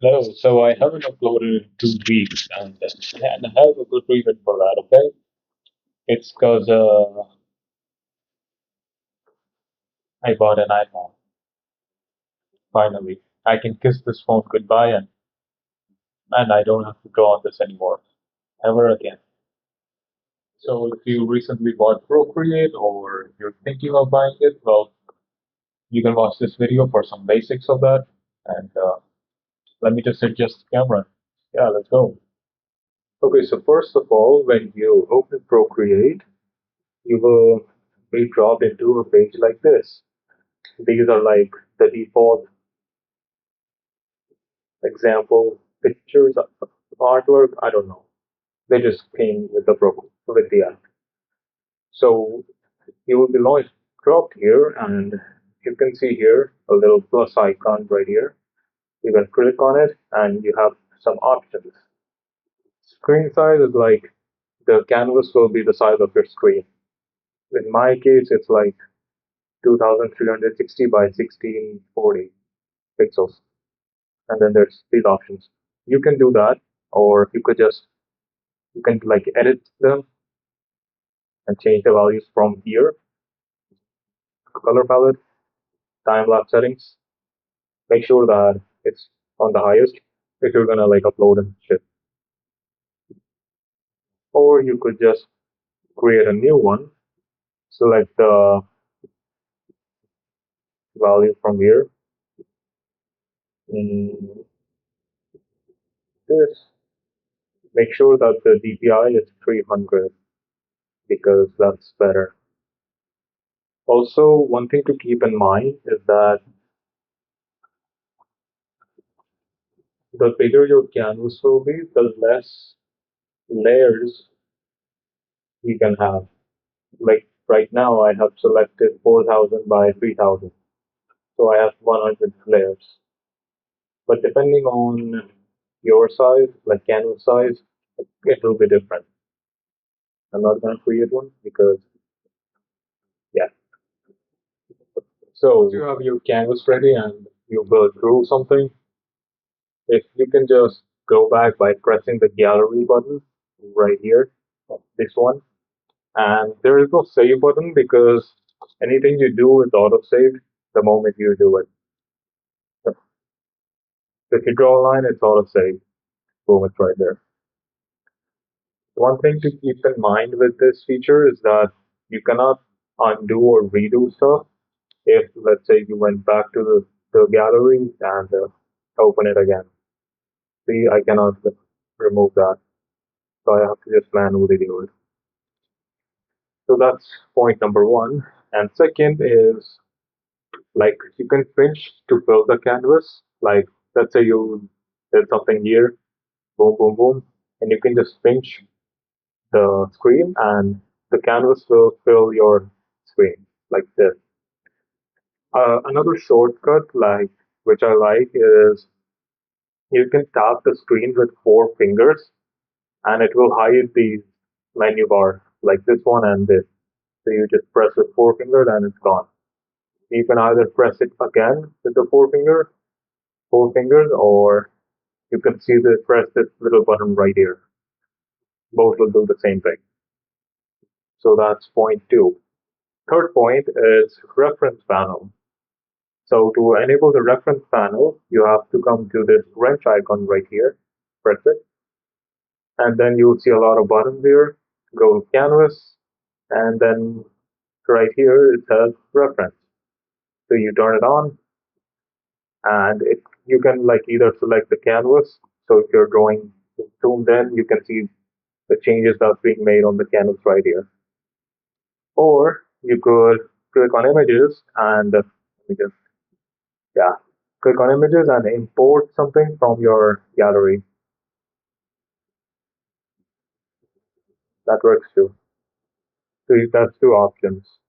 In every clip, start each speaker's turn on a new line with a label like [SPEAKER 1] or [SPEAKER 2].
[SPEAKER 1] Hello, so I haven't uploaded in 2 weeks, and I have a good reason for that, okay? It's because I bought an iPhone, finally. I can kiss this phone goodbye and I don't have to draw on this anymore, ever again. So if you recently bought ProCreate or you're thinking of buying it, well, you can watch this video for some basics of that. And let me just adjust the camera. Yeah, let's go. Okay, so first of all, when you open ProCreate, you will be dropped into a page like this. These are like the default example pictures of artwork. I don't know. They just came with the app. So you will be dropped here, and you can see here a little plus icon right here. You can click on it, and you have some options. Screen size is like the canvas will be the size of your screen. In my case, it's like 2360 by 1640 pixels. And then there's these options. You can do that, or you could just you can like edit them and change the values from here, color palette, time lapse settings. Make sure that it's on the highest if you're gonna like upload and shit. Or you could just create a new one, select the value from here, in this. Make sure that the DPI is 300 because that's better. Also, one thing to keep in mind is that the bigger your canvas will be, the less layers you can have. Like right now, I have selected 4000 by 3000, so I have 100 layers. But depending on your size, like canvas size, it will be different. I'm not going to create one because, yeah. So you have your canvas ready and you will draw something. If you can just go back by pressing the gallery button right here, this one, and there is no save button because anything you do is auto saved the moment you do it. So if you draw a line, it's auto saved. Boom, it's right there. One thing to keep in mind with this feature is that you cannot undo or redo stuff if, let's say, you went back to the gallery and open it again. See, I cannot remove that, so I have to just manually do it. So that's point number one. And second is like you can pinch to fill the canvas. Like let's say you did something here, boom, boom, boom, and you can just pinch the screen and the canvas will fill your screen like this. Another shortcut like which I like is you can tap the screen with 4 fingers and it will hide these menu bars like this one and this. So you just press with 4 fingers and it's gone. You can either press it again with the four fingers, or you can see the press this little button right here. Both will do the same thing. So that's point two. Third point is reference panel. So to enable the reference panel, you have to come to this wrench icon right here, press it, and then you'll see a lot of buttons here. Go to canvas, and then right here it says reference. So you turn it on, and you can like either select the canvas. So if you're drawing zoomed in, you can see the changes that's being made on the canvas right here. Or you could click on images and let me just yeah, click on images and import something from your gallery. That works too. So that's two options.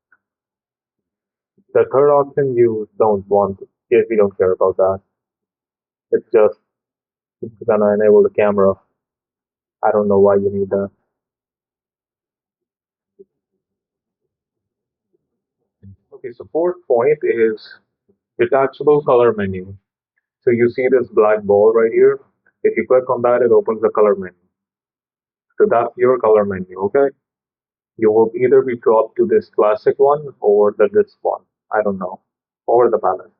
[SPEAKER 1] The third option you don't want if you don't care about that. It's just gonna enable the camera. I don't know why you need that. Okay, so fourth point is detachable color menu. So you see this black ball right here. If you click on that, it opens the color menu. So that's your color menu, okay? You will either be dropped to this classic one or this one. I don't know. Or the palette.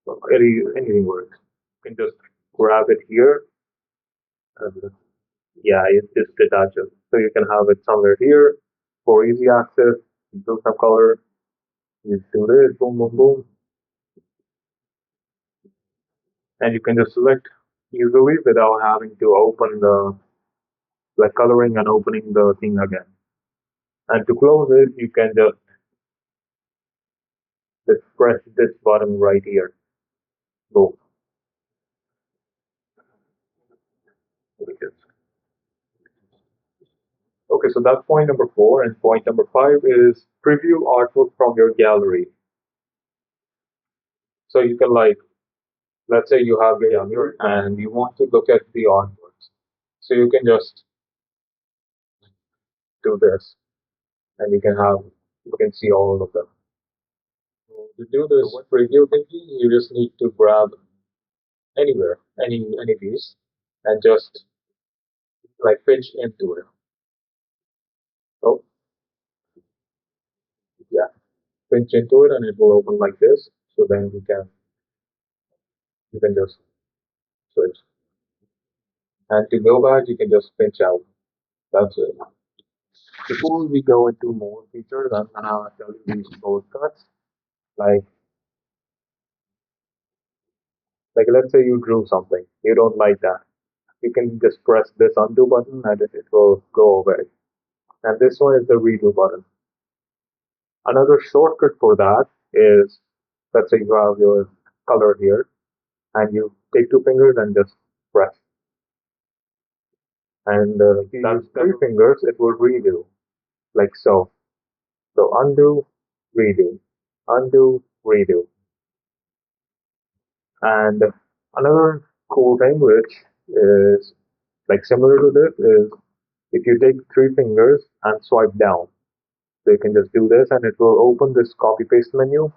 [SPEAKER 1] So anything works. You can just grab it here. And yeah, it just detaches. So you can have it somewhere here for easy access. You do some color. You do this, boom, boom, boom. And you can just select easily without having to open the like coloring and opening the thing again. And to close it, you can just press this button right here. Boom. Okay, so that's point number 4, and point number 5 is preview artwork from your gallery. So you can like, let's say you have your gallery and you want to look at the artworks. So you can just do this, and you can see all of them. So to do this preview thingy, you just need to grab anywhere, any piece, and just like pinch into it. So yeah, pinch into it, and it will open like this. So then you can just switch. And to go back, you can just pinch out. That's it. Before we go into more features, I'm gonna tell you these shortcuts. Like, like let's say you drew something, you don't like that. You can just press this undo button and it will go away. And this one is the redo button. Another shortcut for that is, let's say you have your color here, and you take 2 fingers and just press. And if you use 3 fingers, it will redo, like so. So undo, redo, undo, redo. And another cool thing which is like similar to this is if you take 3 fingers and swipe down. So you can just do this and it will open this copy paste menu.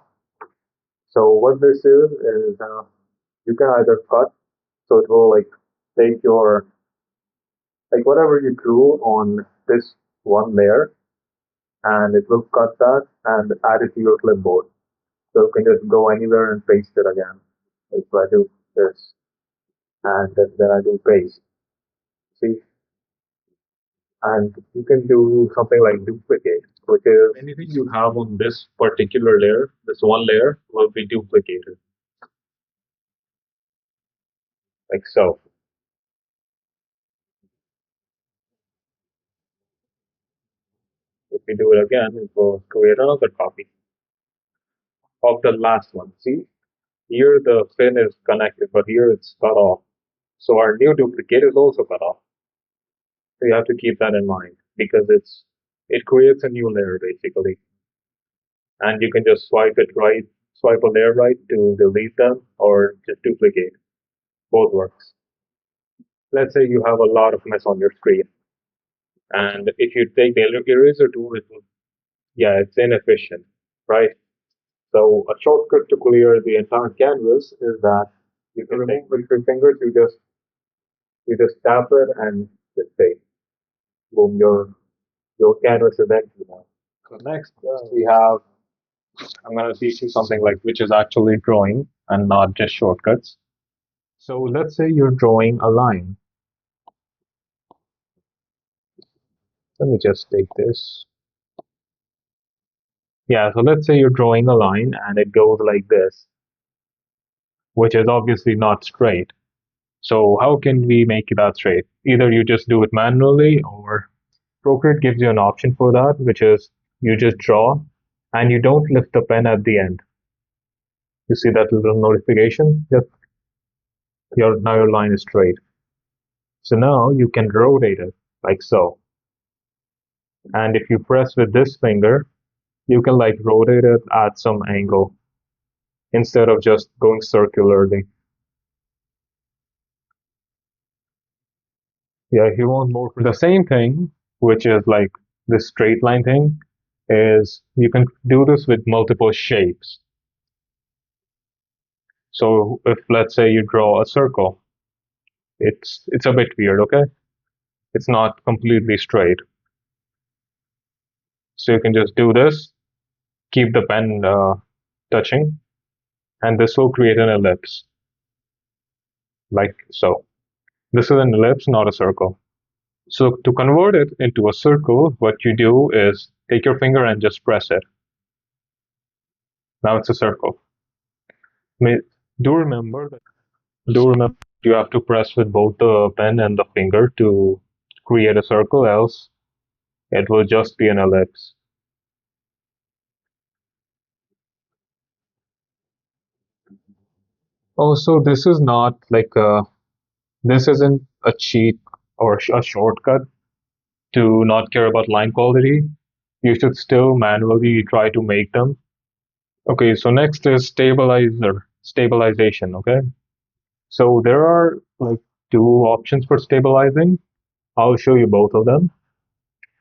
[SPEAKER 1] So what this is you can either cut, so it will like take your like whatever you drew on this one layer, and it will cut that and add it to your clipboard. So you can just go anywhere and paste it again. Like if I do this and then I do paste. See, and you can do something like duplicate, which is anything you have on this particular layer, this one layer will be duplicated, like so. If we do it again, it will create another copy of the last one. See, here the pin is connected, but here it's cut off. So our new duplicate is also cut off. So you have to keep that in mind because it creates a new layer basically. And you can just swipe a layer right to delete them or just duplicate. Both works. Let's say you have a lot of mess on your screen. And if you take the eraser tool, yeah, it's inefficient, right? So a shortcut to clear the entire canvas is that you can remove with 3 fingers, you just tap it and just say, boom, your canvas is empty now. So next we have, I'm gonna teach you something like which is actually drawing and not just shortcuts. So let's say you're drawing a line. Let me just take this. Yeah, so let's say you're drawing a line and it goes like this, which is obviously not straight. So how can we make that straight? Either you just do it manually or ProCreate gives you an option for that, which is you just draw and you don't lift the pen at the end. You see that little notification? Yep. Now your line is straight. So now you can rotate it like so. And if you press with this finger, you can like rotate it at some angle instead of just going circularly. Yeah, if you want more, the same thing, which is like this straight line thing, is you can do this with multiple shapes. So if let's say you draw a circle, it's a bit weird, okay? It's not completely straight. So you can just do this, keep the pen touching, and this will create an ellipse, like so. This is an ellipse, not a circle. So to convert it into a circle, what you do is take your finger and just press it. Now it's a circle. May- Do remember that do remember you have to press with both the pen and the finger to create a circle, else it will just be an ellipse. Also, this is not like this isn't a cheat or a shortcut to not care about line quality. You should still manually try to make them. Okay, so next is stabilization, okay? So there are like two options for stabilizing. I'll show you both of them.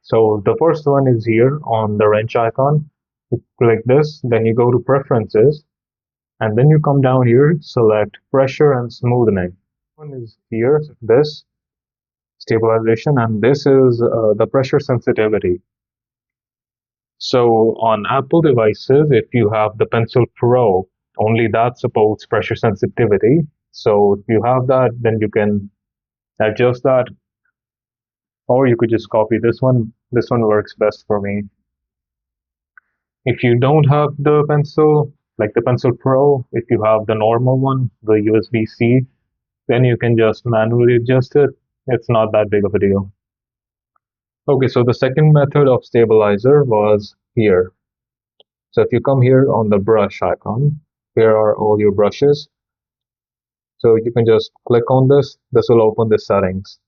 [SPEAKER 1] So the first one is here on the wrench icon. You click this, then you go to preferences, and then you come down here, select pressure and smoothing. One is here, this stabilization, and this is the pressure sensitivity. So on Apple devices, if you have the Pencil Pro, only that supports pressure sensitivity. So if you have that, then you can adjust that, or you could just copy this one. This one works best for me. If you don't have the pencil, like the Pencil Pro, if you have the normal one, the USB-C, then you can just manually adjust it. It's not that big of a deal. Okay, so the second method of stabilizer was here. So if you come here on the brush icon, here are all your brushes. So you can just click on this. This will open the settings.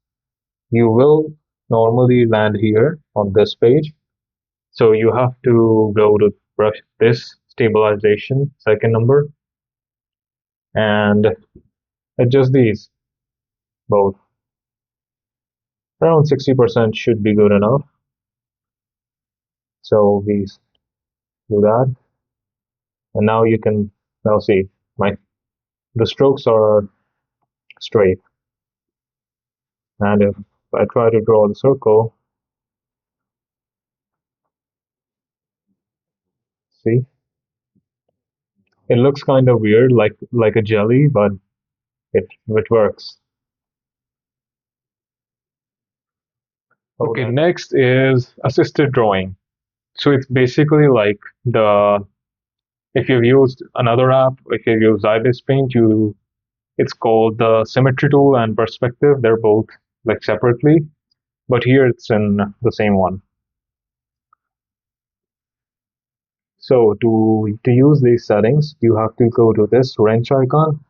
[SPEAKER 1] You will normally land here on this page. So you have to go to brush this stabilization, second number, and adjust these both. Around 60% should be good enough. So we do that. And now you can now see my the strokes are straight. And if I try to draw the circle, see, it looks kind of weird, like a jelly, but it works. Okay, next is assisted drawing. So it's basically like the if you've used another app, if you've used IBIS Paint, you it's called the symmetry tool and perspective. They're both like separately, but here it's in the same one. So to use these settings, you have to go to this wrench icon,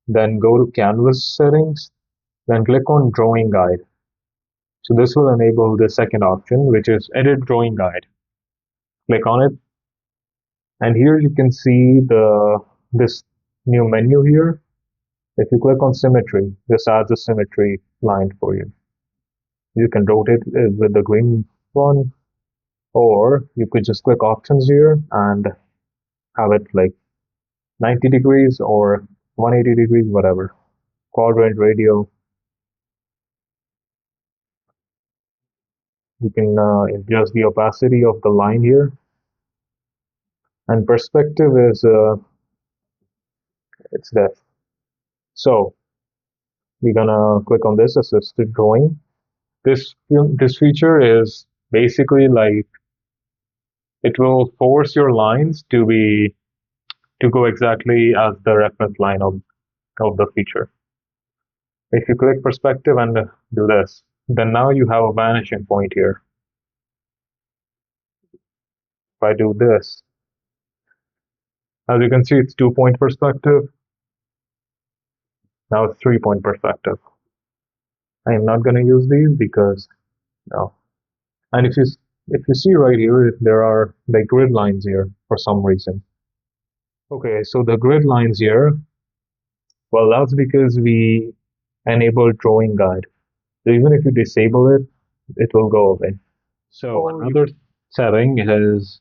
[SPEAKER 1] then go to canvas settings, then click on drawing guide. So this will enable the second option, which is edit drawing guide. Click on it, and here you can see this new menu here. If you click on symmetry, this adds a symmetry line for you. You can rotate it with the green one, or you could just click options here and have it like 90 degrees or 180 degrees, whatever. Quadrant, radial. You can adjust the opacity of the line here. And perspective is it's depth. So we're gonna click on this assisted drawing. This feature is basically like it will force your lines to go exactly as the reference line of the feature. If you click perspective and do this, then now you have a vanishing point here. If I do this, as you can see, it's 2-point perspective. Now it's 3-point perspective. I am not going to use these because no. And if you see right here, there are the grid lines here for some reason. Okay, so the grid lines here, well, that's because we enabled drawing guide. So even if you disable it, it will go away. So another setting is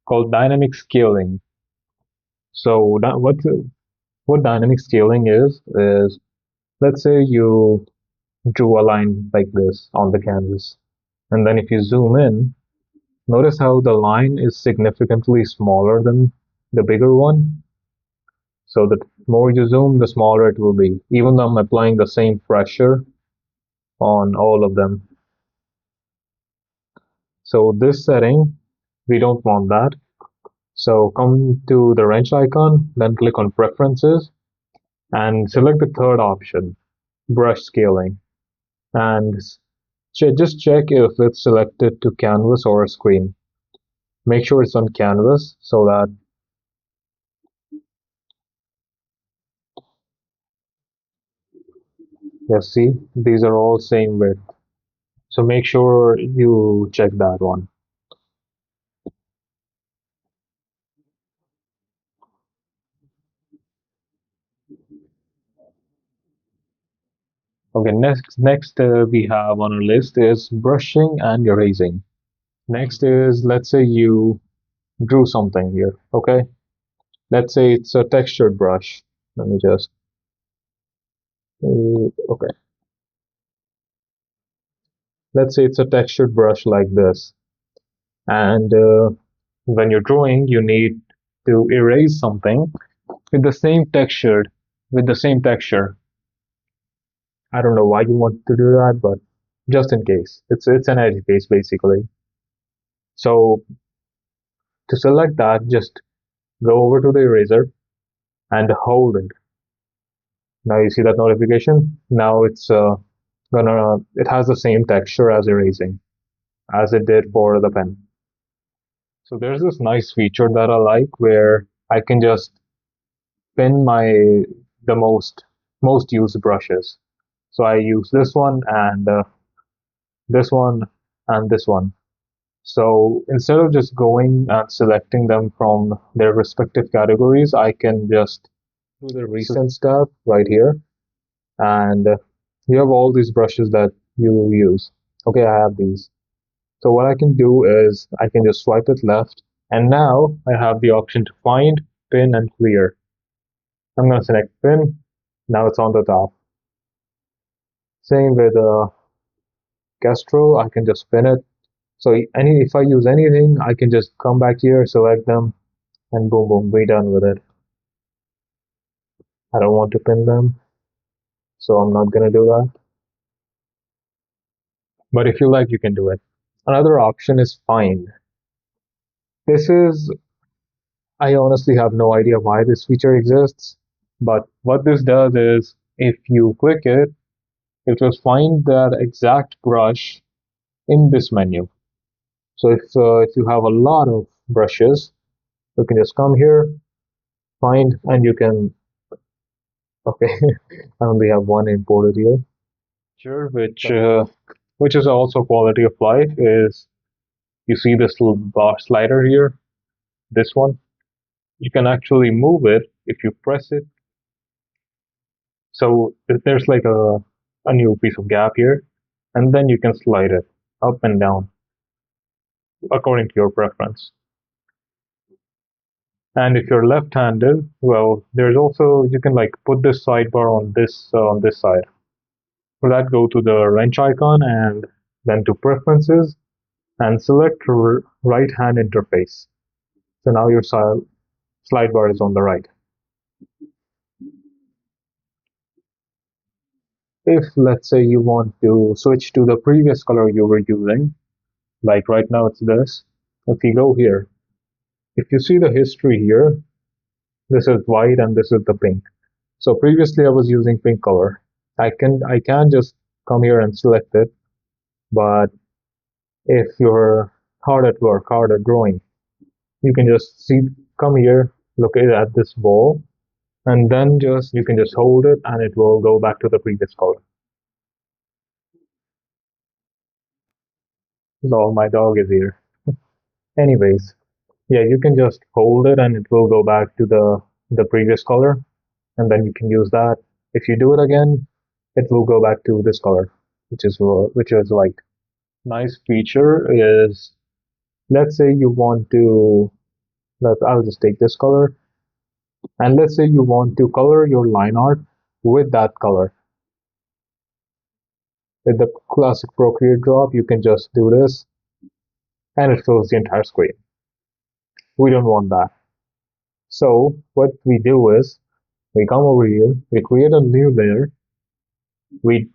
[SPEAKER 1] called dynamic scaling. So that, what's What dynamic scaling is let's say you drew a line like this on the canvas, and then if you zoom in, notice how the line is significantly smaller than the bigger one. So the more you zoom, the smaller it will be, even though I'm applying the same pressure on all of them. So this setting, we don't want that. So come to the wrench icon, then click on Preferences, and select the third option, Brush Scaling. And just check if it's selected to canvas or screen. Make sure it's on canvas so that, yes, see, these are all same width. So make sure you check that one. Okay, next we have on our list is brushing and erasing. Next is, let's say you drew something here, okay? Let's say it's a textured brush. Let me just, okay. Let's say it's a textured brush like this. And when you're drawing, you need to erase something with the same textured, with the same texture. I don't know why you want to do that, but just in case. It's an edge case basically. So to select that, just go over to the eraser and hold it. Now you see that notification? Now it's it has the same texture as erasing as it did for the pen. So there's this nice feature that I like where I can just pin the most used brushes. So I use this one and this one and this one. So instead of just going and selecting them from their respective categories, I can just do the recent tab right here, and you have all these brushes that you use. Okay, I have these. So what I can do is I can just swipe it left, and now I have the option to find, pin, and clear. I'm going to select pin. Now it's on the top. Same with Kestrel, I can just pin it. So if I use anything, I can just come back here, select them, and boom, boom, be done with it. I don't want to pin them, so I'm not gonna do that. But if you like, you can do it. Another option is find. This is, I honestly have no idea why this feature exists, but what this does is if you click it, it will find that exact brush in this menu. So if you have a lot of brushes, you can just come here, find, and you can, okay, I only have one imported here. Sure, which is also quality of life is you see this little bar slider here, this one. You can actually move it if you press it. So there's like a new piece of gap here, and then you can slide it up and down according to your preference. And if you're left-handed, well, there's also you can like put this sidebar on this side. For that, go to the wrench icon and then to preferences and select right hand interface. So now your slide bar is on the right. If let's say you want to switch to the previous color you were using, like right now it's this, if you go here, if you see the history here, this is white and this is the pink. So previously I was using pink color. I can just come here and select it, but if you're hard at work, hard at drawing, you can just come here, look at this ball, and then just you can just hold it and it will go back to the previous color. So my dog is here. Anyways, yeah, you can just hold it and it will go back to the previous color, and then you can use that. If you do it again, it will go back to this color, which is white. Nice feature is, let's say you want to, I'll just take this color. And let's say you want to color your line art with that color. With the classic Procreate drop, you can just do this and it fills the entire screen. We don't want that. So what we do is we come over here, we create a new layer, we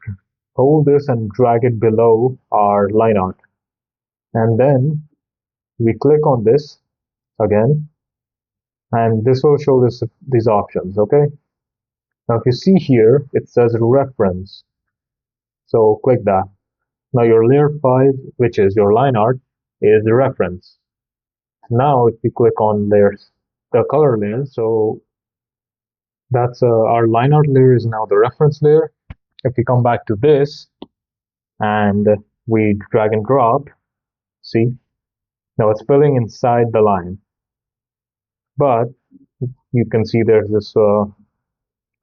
[SPEAKER 1] hold this and drag it below our line art. And then we click on this again, and this will show this these options, okay? Now if you see here, it says reference. So click that. Now your layer 5, which is your line art, is the reference. Now if you click on layers, the color layer, so that's our line art layer is now the reference layer. If we come back to this and we drag and drop, see, now it's filling inside the line. But you can see there's this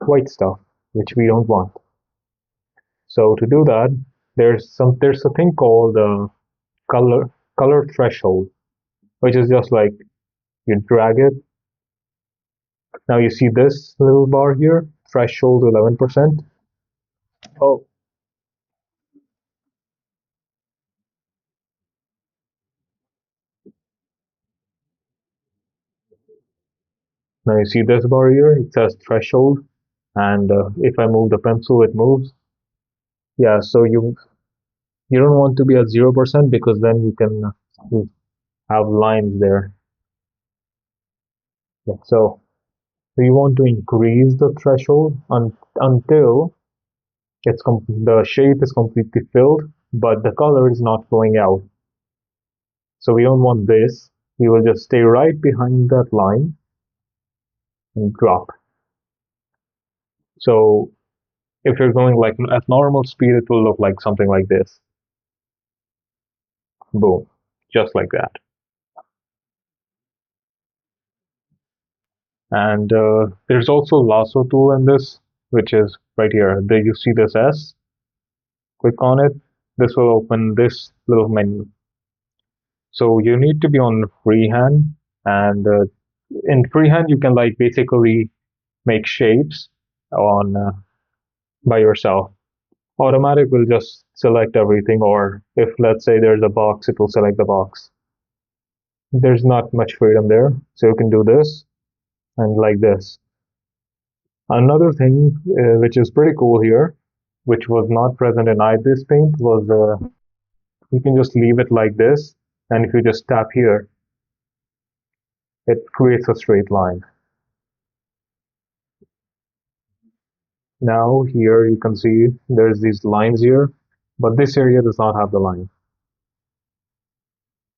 [SPEAKER 1] white stuff, which we don't want. So to do that, there's a thing called color threshold, which is just like you drag it. Now you see this little bar here, threshold 11%. Oh, now you see this bar here, it says threshold, and if I move the pencil, it moves. Yeah, so you don't want to be at 0% because then you can have lines there. Yeah, so you want to increase the threshold until the shape is completely filled, but the color is not flowing out. So we don't want this. We will just stay right behind that line and drop. So if you're going like at normal speed, it will look like something like this. Boom, just like that. And there's also lasso tool in this, which is right here. There you see this S. Click on it. This will open this little menu. So you need to be on freehand, and in freehand you can like basically make shapes on by yourself. Automatic will just select everything, or if let's say there's a box, it will select the box. There's not much freedom there, so you can do this and like this. Another thing which is pretty cool here, which was not present in IBIS Paint, was you can just leave it like this, and if you just tap here, it creates a straight line. Now here you can see there's these lines here, but this area does not have the line.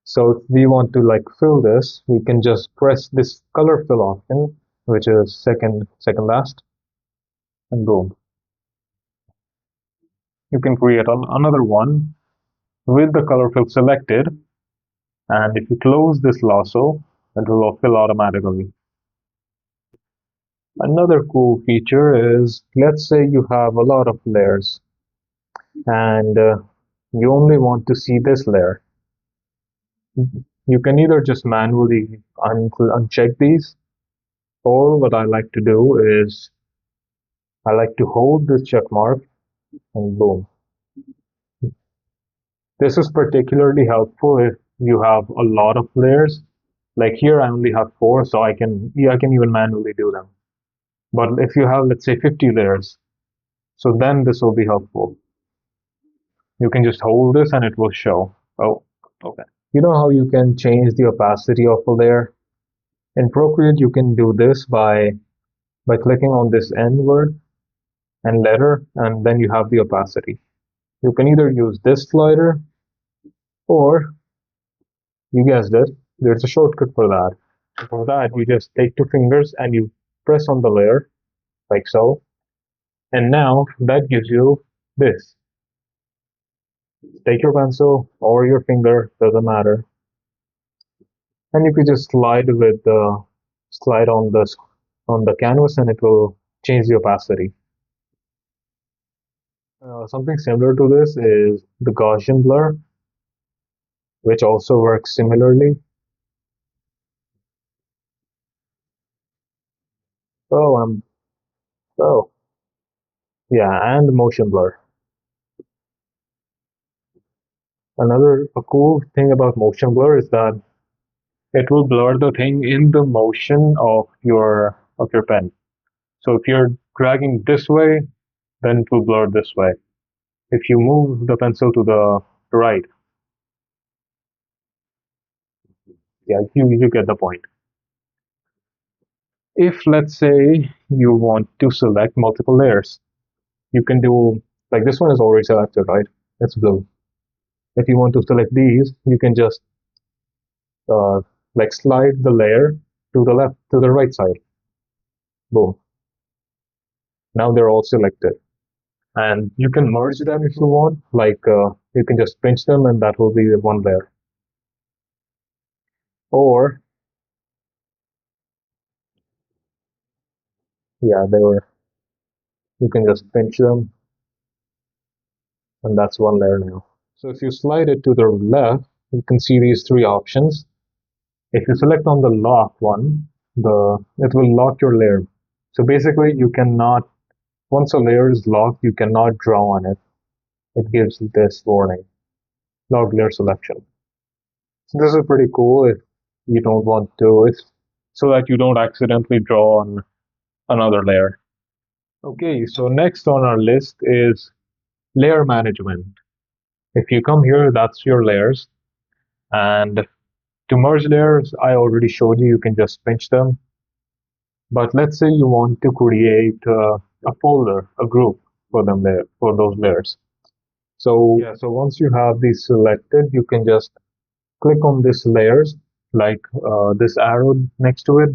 [SPEAKER 1] So if we want to like fill this, we can just press this color fill option, which is second last, and boom. You can create another one with the color fill selected, and if you close this lasso, it will fill automatically. Another cool feature is, let's say you have a lot of layers and you only want to see this layer. You can either just manually uncheck these, or what I like to do is I like to hold this check mark and boom. This is particularly helpful if you have a lot of layers. Like here I only have 4, so I can even manually do them. But if you have, let's say, 50 layers, so then this will be helpful. You can just hold this and it will show. Oh, okay. You know how you can change the opacity of a layer? In Procreate, you can do this by clicking on this N word and letter, and then you have the opacity. You can either use this slider, or you guessed it, there's a shortcut for that. For that, you just take 2 fingers and you press on the layer, like so, and now that gives you this. Take your pencil or your finger, doesn't matter, and you could just slide on the canvas, and it will change the opacity. Something similar to this is the Gaussian blur, which also works similarly. Oh, oh, yeah, and motion blur. Another a cool thing about motion blur is that it will blur the thing in the motion of your pen. So if you're dragging this way, then it will blur this way. If you move the pencil to the right, yeah, you get the point. If let's say you want to select multiple layers, you can do like this one is already selected, right? It's blue. If you want to select these, you can just uh, like slide the layer to the left, to the right side. Boom. Now they're all selected. And you can merge them if you want. Like you can just pinch them and that will be one layer. Or yeah, they were you can just pinch them and that's one layer now. So if you slide it to the left, you can see these three options. If you select on the lock one, it will lock your layer. So basically you cannot once a layer is locked, you cannot draw on it. It gives this warning. Lock layer selection. So this is pretty cool if you don't want to, it's so that you don't accidentally draw on another layer. Okay, so next on our list is layer management. If you come here, that's your layers. And to merge layers, I already showed you, you can just pinch them. But let's say you want to create a folder, a group for them there, for those layers. So yeah, so once you have these selected, you can just click on this layers, like this arrow next to it.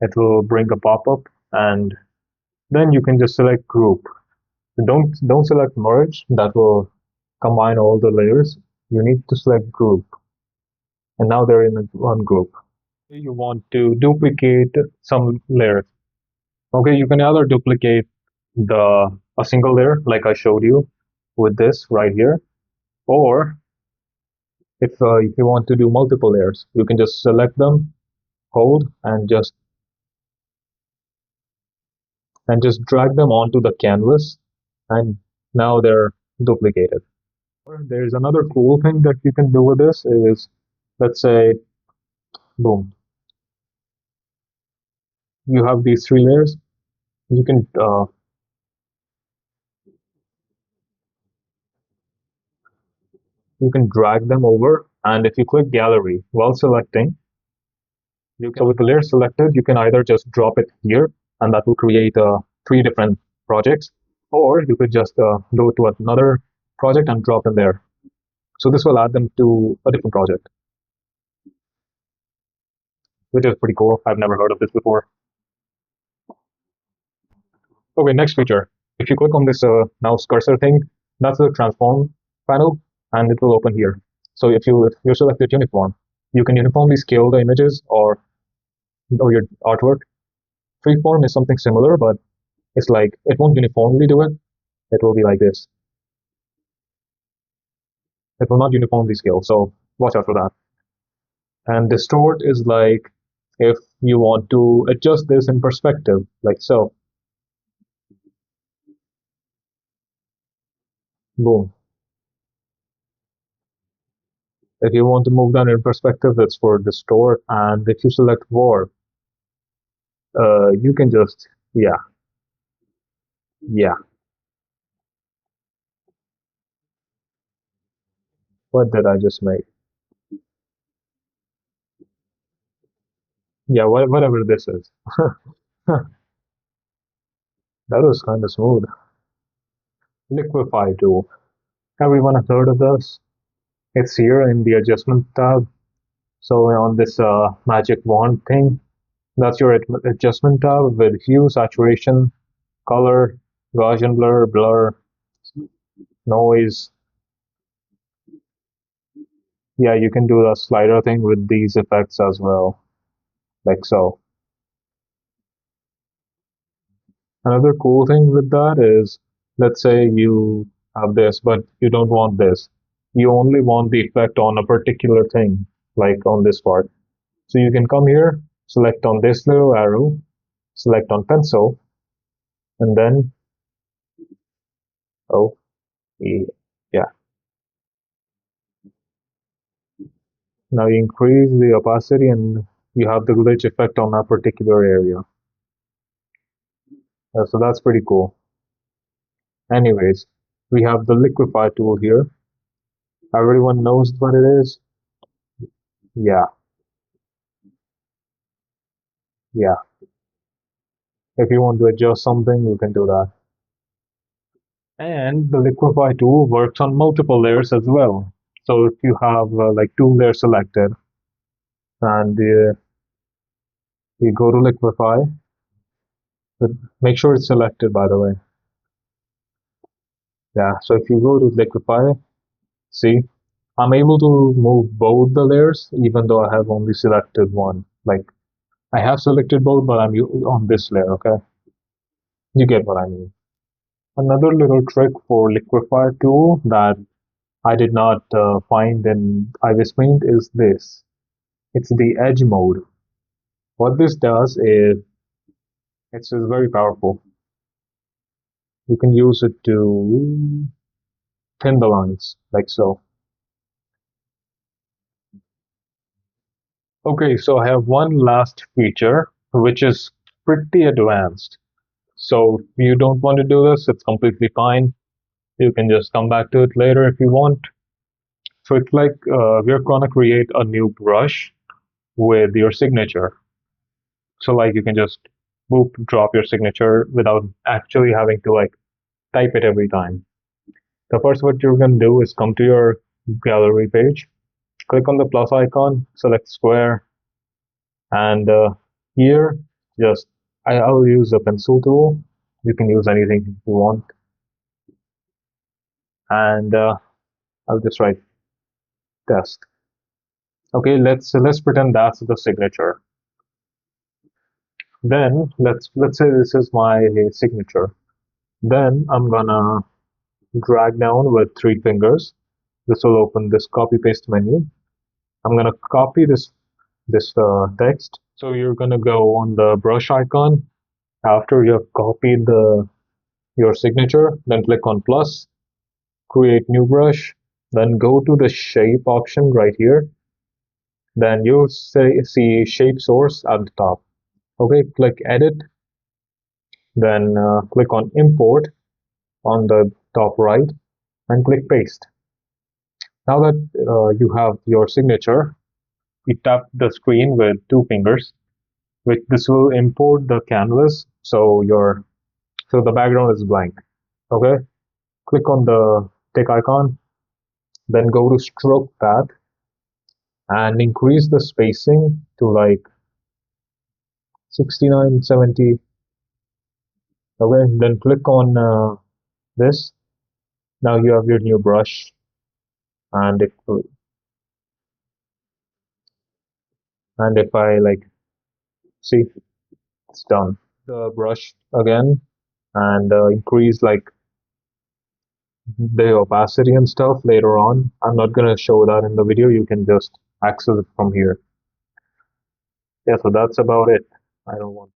[SPEAKER 1] It will bring a pop-up, and then you can just select group. Don't select merge. That will combine all the layers. You need to select group, and now they're in one group. You want to duplicate some layers. Okay, you can either duplicate the a single layer like I showed you with this right here, or if you want to do multiple layers, you can just select them, hold, and just drag them onto the canvas, and now they're duplicated. There's another cool thing that you can do with this is, let's say, boom, you have these three layers. You can drag them over, and if you click gallery while selecting, so with the layer selected, you can either just drop it here, and that will create three different projects, or you could just go to another project and drop them there. So this will add them to a different project, which is pretty cool. I've never heard of this before. Okay, next feature. If you click on this mouse cursor thing, that's the transform panel, and it will open here. So if you selected uniform, you can uniformly scale the images or your artwork. Freeform is something similar, but it's like it won't uniformly do it. It will be like this. It will not uniformly scale. So watch out for that. And distort is like if you want to adjust this in perspective, like so. Boom. If you want to move that in perspective, it's for distort. And if you select warp, you can just, yeah, yeah. What did I just make? Yeah, whatever this is. That was kind of smooth. Liquify tool. Everyone has heard of this. It's here in the adjustment tab. So on this magic wand thing, that's your adjustment tab with hue, saturation, color, Gaussian blur, blur, noise. Yeah, you can do the slider thing with these effects as well, like so. Another cool thing with that is, let's say you have this, but you don't want this. You only want the effect on a particular thing, like on this part. So you can come here, select on this little arrow, select on pencil, and then, oh, yeah. Now you increase the opacity and you have the glitch effect on that particular area. So that's pretty cool. Anyways, we have the liquify tool here. Everyone knows what it is. Yeah, yeah. If you want to adjust something, you can do that. And the liquify tool works on multiple layers as well. So if you have like two layers selected and you go to liquify, but make sure it's selected by the way. Yeah, so if you go to liquify, see, I'm able to move both the layers even though I have only selected one. Like I have selected both, but I'm on this layer, okay? You get what I mean. Another little trick for liquify tool that I did not find in Iris Paint is this. It's the edge mode. What this does is it's very powerful. You can use it to thin the lines, like so. Okay, so I have one last feature, which is pretty advanced. So if you don't want to do this, it's completely fine. You can just come back to it later if you want. So it's like we're gonna create a new brush with your signature. So like you can just boop drop your signature without actually having to like type it every time. The first what you're gonna do is come to your gallery page, click on the plus icon, select square, and here just I'll use a pencil tool. You can use anything you want, and I'll just write test. Okay, let's pretend that's the signature. Then let's say this is my signature. Then I'm gonna drag down with three fingers. This will open this copy paste menu. I'm gonna copy this text. So you're gonna go on the brush icon after you have copied the your signature. Then click on plus, create new brush. Then go to the shape option right here. Then you'll see shape source at the top. Okay, click edit. Then click on import on the top right and click paste. Now that you have your signature, you tap the screen with two fingers, which this will import the canvas so the background is blank. Okay, click on the tick icon, then go to stroke path and increase the spacing to like 69, 70. Okay, then click on this. Now you have your new brush, and if I like see, it's done. The brush again and increase like the opacity and stuff later on. I'm not gonna show that in the video. You can just access it from here. Yeah, so that's about it. I don't want